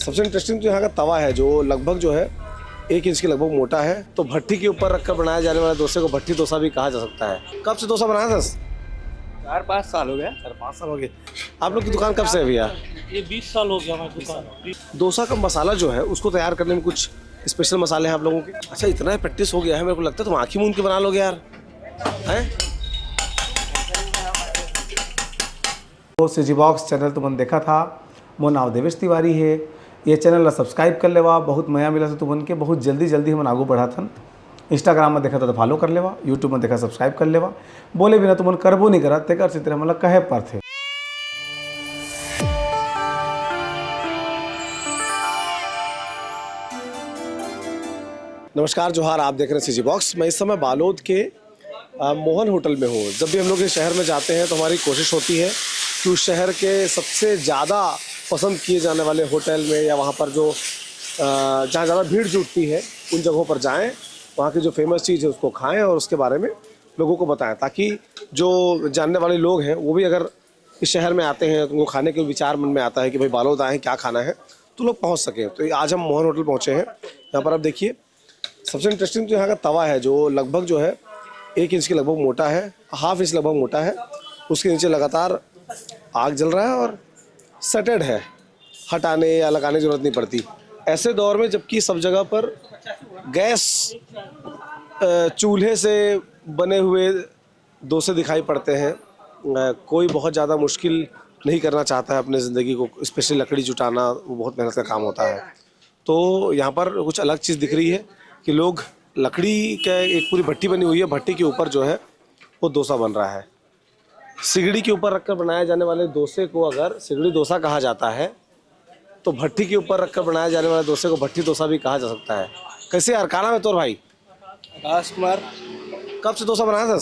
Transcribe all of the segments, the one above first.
सबसे इंटरेस्टिंग तो यहाँ का तवा है जो लगभग जो है 1 इंच के लगभग मोटा है। तो भट्टी के ऊपर रखकर बनाया जाने वाले डोसे को भट्टी डोसा भी कहा जा सकता है। कब से डोसा बनाया था? 4-5 साल हो गया। 4-5 साल हो गए। आप लोग की दुकान कब से है भैया? ये 20 साल हो गया हमारी दुकान। डोसा का मसाला जो है उसको तैयार करने में कुछ स्पेशल मसाले हैं आप लोगों के? अच्छा, इतना प्रैक्टिस हो गया है, मेरे को लगता है तुम आँखी मूंद के बना लोगे यार, हैं? तो सिजी बॉक्स चैनल तुमन देखा था, मोर नाम देवेश तिवारी है। ये चैनल ला सब्सक्राइब कर लेवा, बहुत मया मिला था तुमन के, बहुत जल्दी हम आगू बढ़ाथन। इंस्टाग्राम में देखा था तो फॉलो कर लेवा, यूट्यूब में देखा सब्सक्राइब कर लेवा। बोले बिना तुमन करबो नहीं करा तेकर से तेरा मतलब कहे पर थे। नमस्कार, जोहार, आप देख रहे हैं सीजी बॉक्स। मैं इस समय बालोद के मोहन होटल में हूँ। जब भी हम लोग इस शहर में जाते हैं तो हमारी कोशिश होती है कि उस शहर के सबसे ज़्यादा पसंद किए जाने वाले होटल में या वहाँ पर जो जहाँ ज़्यादा भीड़ जुटती है उन जगहों पर जाएं, वहाँ की जो फेमस चीज़ है उसको खाएं और उसके बारे में लोगों को बताएं, ताकि जो जानने वाले लोग हैं वो भी अगर इस शहर में आते हैं तो उनको खाने के विचार मन में आता है कि भाई बालोद आए हैं, क्या खाना है, तो लोग पहुँच सकें। तो आज हम मोहन होटल पहुँचे हैं। यहाँ पर आप देखिए, सबसे इंटरेस्टिंग तो यहाँ का तवा है जो लगभग जो है 1 इंच के लगभग मोटा है, ½ इंच लगभग मोटा है। उसके नीचे लगातार आग जल रहा है और सटेड है, हटाने या लगाने की ज़रूरत नहीं पड़ती ऐसे दौर में, जबकि सब जगह पर गैस चूल्हे से बने हुए डोसे दिखाई पड़ते हैं। कोई बहुत ज़्यादा मुश्किल नहीं करना चाहता है अपने ज़िंदगी को, स्पेशली लकड़ी जुटाना वो बहुत मेहनत का काम होता है। तो यहाँ पर कुछ अलग चीज़ दिख रही है कि लोग लकड़ी का एक पूरी भट्टी बनी हुई है, भट्टी के ऊपर जो है वो डोसा बन रहा है। सिगड़ी के ऊपर रखकर बनाए जाने वाले डोसे को अगर सिगड़ी डोसा कहा जाता है तो भट्टी के ऊपर रखकर बनाए जाने वाले डोसे को भट्टी डोसा भी कहा जा सकता है। कैसे यार, काना में तोर भाई? आकाश कुमार। कब से डोसा बनाया था?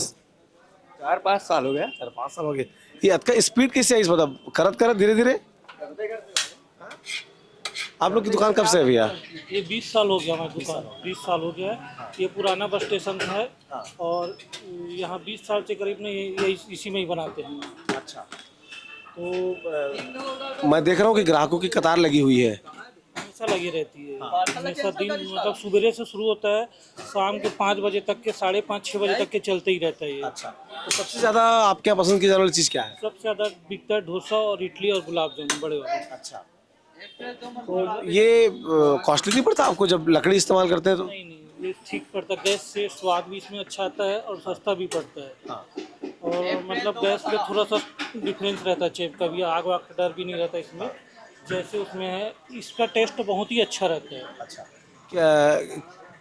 4-5 साल हो गया। 4-5 साल हो गए। ये अतका स्पीड कैसे आई, मतलब करत करत धीरे धीरे? आप लोग की दुकान कब से है भैया? ये 20 साल हो गया हमारी दुकान। 20 साल हो गया है। ये पुराना बस स्टेशन है और यहाँ 20 साल से करीब में ये इसी में ही बनाते हैं। अच्छा, तो मैं देख रहा हूँ कि ग्राहकों की कतार लगी हुई है। हमेशा लगी रहती है। हमेशा दिन मतलब सुबह से शुरू होता है, शाम के 5 बजे तक के, 5:30-6 बजे तक के चलते ही रहता है ये। अच्छा, तो सबसे ज़्यादा आप क्या पसंद की जाने वाली चीज़ क्या है? सबसे ज़्यादा बिकता है डोसा और इडली और गुलाब जामुन बड़े वाले। अच्छा, तो ये कॉस्टली नहीं पड़ता आपको जब लकड़ी इस्तेमाल करते हैं तो? नहीं, ये ठीक पड़ता है। गैस से स्वाद भी इसमें अच्छा आता है और सस्ता भी पड़ता है। हाँ। और मतलब गैस पे थोड़ा सा डिफरेंस रहता है, कभी आग वाग का डर भी नहीं रहता इसमें, जैसे उसमें है। इसका टेस्ट बहुत ही अच्छा रहता है। अच्छा, क्या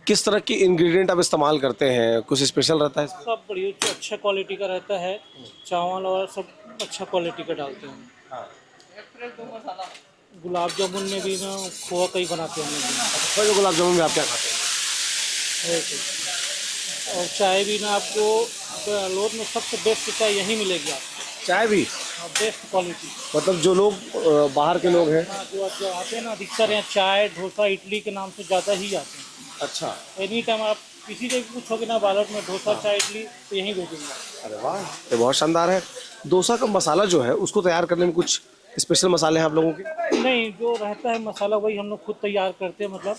किस तरह की इंग्रेडिएंट आप इस्तेमाल करते हैं? कुछ स्पेशल रहता है? सब बढ़िया अच्छा क्वालिटी का रहता है। चावल और सब अच्छा क्वालिटी का डालते हैं। हाँ। गुलाब जामुन में भी ना खोआ कई बनाते हैं हम लोग। तो जो गुलाब जामुन में आप क्या खाते हैं? और चाय भी ना आपको बालोद में सबसे बेस्ट चाय यहीं मिलेगी आपको। चाय भी? Best quality. मतलब जो लोग बाहर के लोग हैं? हाँ, जो आते हैं ना, अधिकतर यहाँ चाय डोसा इडली के नाम से ज़्यादा ही आते हैं। अच्छा, एनी टाइम आप किसी से भी पूछोगे ना बालोद में डोसा चाय इडली तो यहीं भेजूंगा। अरे वाह, ये बहुत शानदार है। डोसा का मसाला जो है उसको तैयार करने में कुछ स्पेशल मसाले हैं आप लोगों के? नहीं, जो रहता है मसाला वही हम लोग खुद तैयार करते हैं। मतलब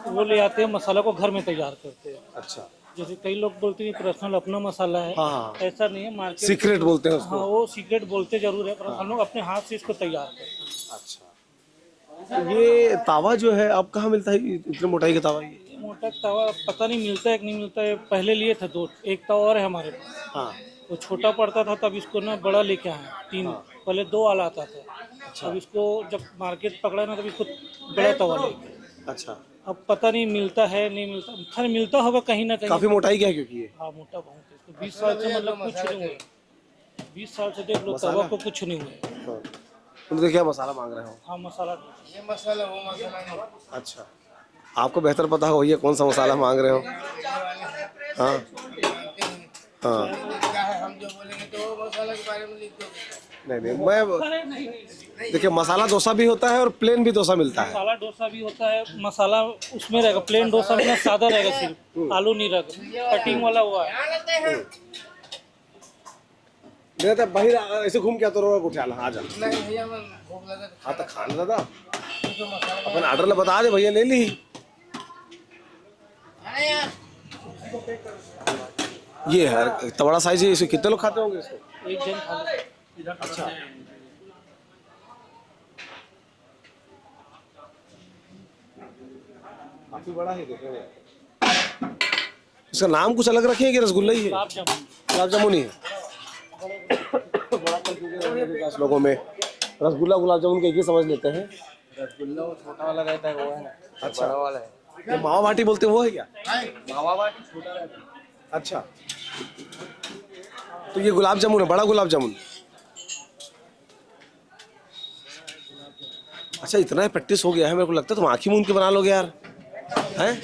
वो ले आते हैं, मसाला को घर में तैयार करते हैं। अच्छा, जैसे कई लोग बोलते हैं पर्सनल अपना मसाला है। हाँ। ऐसा नहीं है, मार्केट सीक्रेट बोलते हैं उसको। हाँ, वो सीक्रेट बोलते जरूर है, पर हम लोग अपने हाथ से इसको तैयार करते हैं। अच्छा, तो ये तावा जो है अब कहाँ मिलता है इतने मोटाई का तावा? ये मोटा तवा पता नहीं मिलता है कि नहीं मिलता है। पहले लिए थे 2, एक तवा और है हमारे पास। हाँ। वो छोटा पड़ता था, तब इसको ना बड़ा लेके आए 3। पहले 2 वाला आता था। अब इसको जब मार्केट पकड़ा ना, तब इसको बड़ा तवा लेके। अच्छा, अब पता नहीं मिलता है नहीं मिलता, खैर मिलता होगा कहीं ना कहीं। काफी मोटाई क्या है क्योंकि ये? हाँ, मोटा बहुत है। इसको 20 साल से मतलब कुछ नहीं हुआ। 20 साल से देख लो, तवा को कुछ नहीं हुआ। हाँ। तुम तो क्या मसाला मांग रहे हो? हाँ, मसाला ये मसाला वो मसाला नहीं। अच्छा, आपको बेहतर पता हो ये कौन सा मसाला मांग रहे हो? हाँ हाँ, हम जो बोलेंगे तो वो मसाला के बारे में लिख दो। नहीं, मैं देखिए, मसाला डोसा भी होता है और प्लेन भी डोसा मिलता है। मसाला डोसा भी होता है, मसाला उसमें रहेगा। प्लेन डोसा में सादा रहेगा, सिर्फ आलू नहीं रहेगा, कटिंग वाला हुआ है। नहीं तो बाहर ऐसे घूम के तो रोड उठा ला आ जा। नहीं भैया, मैं भूख लगा हाँ तो खाना दादा अपन ऑर्डर बता दे भैया, ले ली। ये है इतना बड़ा साइज है, इसे कितने लोग खाते होंगे इसको? एक जन खा लो। अच्छा, काफी बड़ा है देखने में। इसका नाम कुछ अलग रखे हैं कि रसगुल्ला ही है? गुलाब जामुन। गुलाब जामुन ही है। बड़ा कंफ्यूजन है आस लोगों में, रसगुल्ला गुलाब जामुन के एक ही समझ लेते हैं। रसगुल्ला वो छोटा वाला रहता है, वो है ना। अच्छा। बड़ा वाला है। ये मावा बाटी बोलते हैं वो है क्या? मावा बाटी छोटा रहता है। अच्छा, तो ये गुलाब जामुन है, बड़ा गुलाब जामुन। अच्छा, इतना ही प्रैक्टिस हो गया है, मेरे को लगता है तुम आँखी मूंद के बना लोगे यार, हैं?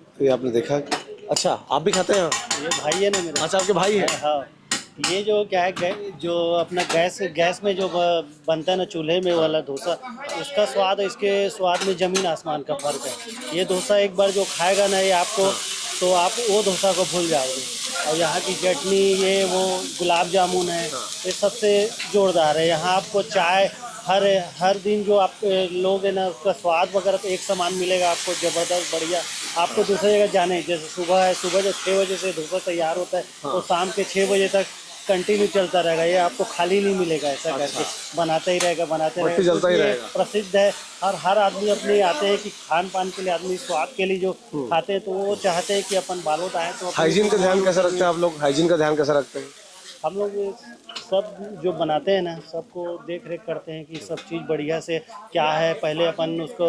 तो ये आपने देखा। अच्छा, आप भी खाते हैं यहाँ? ये भाई है ना मेरा। अच्छा, आपके भाई है। हाँ, ये जो क्या है जो अपना गैस में जो बनता है ना, चूल्हे में वाला डोसा, उसका स्वाद और इसके स्वाद में ज़मीन आसमान का फर्क है। ये डोसा एक बार जो खाएगा ना ये आपको, तो आप वो डोसा को भूल जाओगे। और यहाँ की चटनी, ये वो गुलाब जामुन है, ये सबसे जोरदार है। यहाँ आपको चाय हर दिन जो आप लोग है ना, उसका स्वाद वगैरह तो एक समान मिलेगा आपको, ज़बरदस्त बढ़िया। आपको दूसरी जगह जाने, जैसे सुबह है, सुबह जो 6 बजे से डोसा तैयार होता है, तो शाम के 6 बजे तक कंटिन्यू चलता रहेगा। ये आपको खाली नहीं मिलेगा, ऐसा करके बनाते ही रहेगा, बत्ती जलता ही रहेगा। प्रसिद्ध है। और हर आदमी अपने आते हैं कि खान पान के लिए, आदमी स्वाद के लिए जो खाते हैं, तो वो चाहते हैं कि अपन बालोद आए तो हाइजीन का ध्यान कैसे रखते हैं आप लोग? हाइजीन का ध्यान कैसे रखते हैं? हम लोग सब जो बनाते हैं ना, सबको देख रेख करते हैं कि सब चीज़ बढ़िया से क्या है। पहले अपन उसको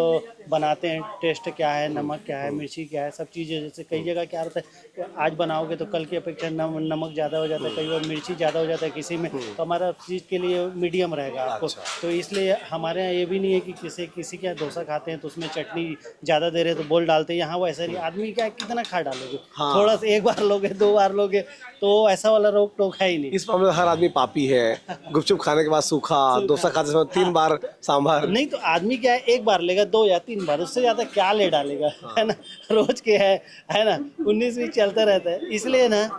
बनाते हैं, टेस्ट क्या है, नमक क्या है, मिर्ची क्या है, सब चीज़ें। जैसे कई जगह क्या होता है, आज बनाओगे तो कल की अपेक्षा नमक ज़्यादा हो जाता है, कई बार मिर्ची ज़्यादा हो जाता है किसी में, तो हमारा चीज़ के लिए मीडियम रहेगा आपको। तो इसलिए हमारे यहाँ ये भी नहीं है कि किसी के यहाँ डोसा खाते हैं तो उसमें चटनी ज़्यादा दे रहे तो बोल डालते हैं। यहाँ वो ऐसा नहीं, आदमी क्या कितना खा डालोगे, थोड़ा सा एक बार लोगे, 2 बार लोगे, तो ऐसा वाला रोक टोक है ही नहीं। इस मामले में हर आदमी पापी है। गुपचुप खाने के बाद सूखा, डोसा खाते समय 3 बार सांभर। नहीं तो आदमी क्या है, एक बार लेगा, 2 या 3 बार, उससे ज्यादा क्या ले डालेगा, है ना। रोज के है ना, 19-20 चलता रहता है। इसलिए ना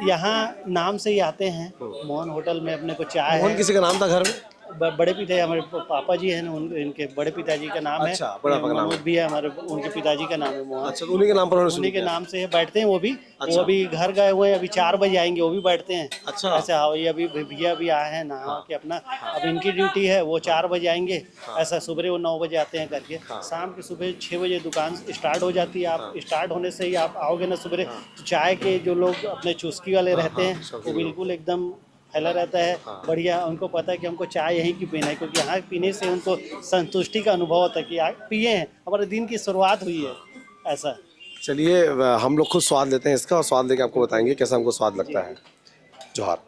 यहाँ नाम से ही आते हैं। मोहन होटल में अपने को चाय मोहन है। किसी का नाम था घर में? बड़े पिता हमारे पापा जी हैं ना, इनके बड़े पिताजी का नाम है। अच्छा, बड़ा पापा का नाम है। मनोज भी है हमारे, उनके पिताजी का नाम है मोहन। अच्छा, तो उन्हीं के नाम पर उन्होंने शुरू उन्हीं के किया। नाम से बैठते हैं वो भी। वो अभी घर गए हुए हैं, अभी 4 बजे आएंगे, वो भी बैठते हैं। अच्छा। ऐसा हाँ, ये अभी भैया भी आए हैं नहा के अपना, अब इनकी ड्यूटी है, वो 4 बजे आएंगे। ऐसा सुबह वो 9 बजे आते हैं करके, शाम के सुबह 6 बजे दुकान स्टार्ट हो जाती है। आप स्टार्ट होने से ही आप आओगे ना सुबह, तो चाय के जो लोग अपने चुस्की वाले रहते हैं, वो बिल्कुल एकदम फैला रहता है बढ़िया। उनको पता है कि हमको चाय यहीं की पीना है, क्योंकि यहाँ पीने से उनको संतुष्टि का अनुभव होता है कि आज पिए हैं, हमारे दिन की शुरुआत हुई है, ऐसा। चलिए, हम लोग खुद स्वाद लेते हैं इसका, और स्वाद लेके आपको बताएंगे कैसा हमको स्वाद लगता है। जोहार।